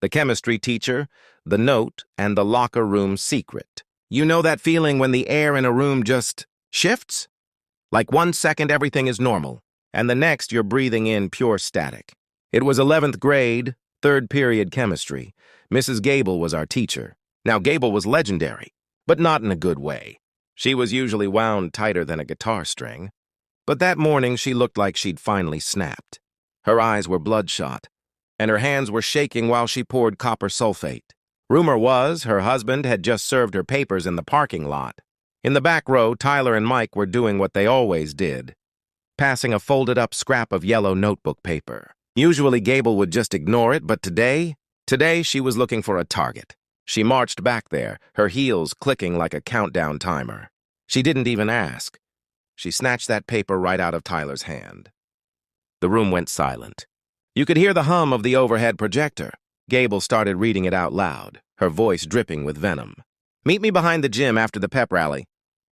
the chemistry teacher, the note, and the locker room secret. You know that feeling when the air in a room just shifts? Like 1 second everything is normal, and the next you're breathing in pure static. It was 11th grade, third period chemistry. Mrs. Gable was our teacher. Now, Gable was legendary, but not in a good way. She was usually wound tighter than a guitar string. But that morning she looked like she'd finally snapped. Her eyes were bloodshot, and her hands were shaking while she poured copper sulfate. Rumor was her husband had just served her papers in the parking lot. In the back row, Tyler and Mike were doing what they always did, passing a folded-up scrap of yellow notebook paper. Usually Gable would just ignore it, but today she was looking for a target. She marched back there, her heels clicking like a countdown timer. She didn't even ask. She snatched that paper right out of Tyler's hand. The room went silent. You could hear the hum of the overhead projector. Gable started reading it out loud, her voice dripping with venom. "Meet me behind the gym after the pep rally.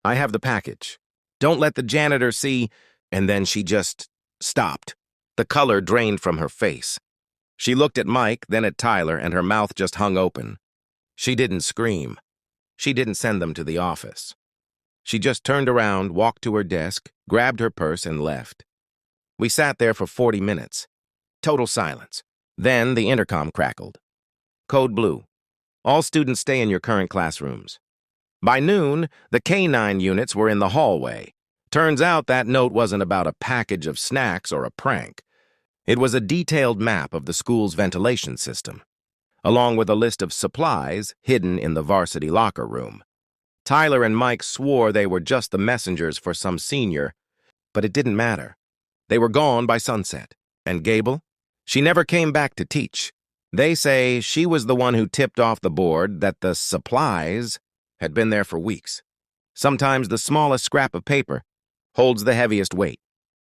I have the package. Don't let the janitor see..." And then she just stopped. The color drained from her face. She looked at Mike, then at Tyler, and her mouth just hung open. She didn't scream. She didn't send them to the office. She just turned around, walked to her desk, grabbed her purse, and left. We sat there for 40 minutes. Total silence. Then the intercom crackled. Code blue. All students stay in your current classrooms. By noon, the K-9 units were in the hallway. Turns out that note wasn't about a package of snacks or a prank. It was a detailed map of the school's ventilation system, along with a list of supplies hidden in the varsity locker room. Tyler and Mike swore they were just the messengers for some senior, but it didn't matter. They were gone by sunset. And Gable? She never came back to teach. They say she was the one who tipped off the board that the supplies had been there for weeks. Sometimes the smallest scrap of paper holds the heaviest weight.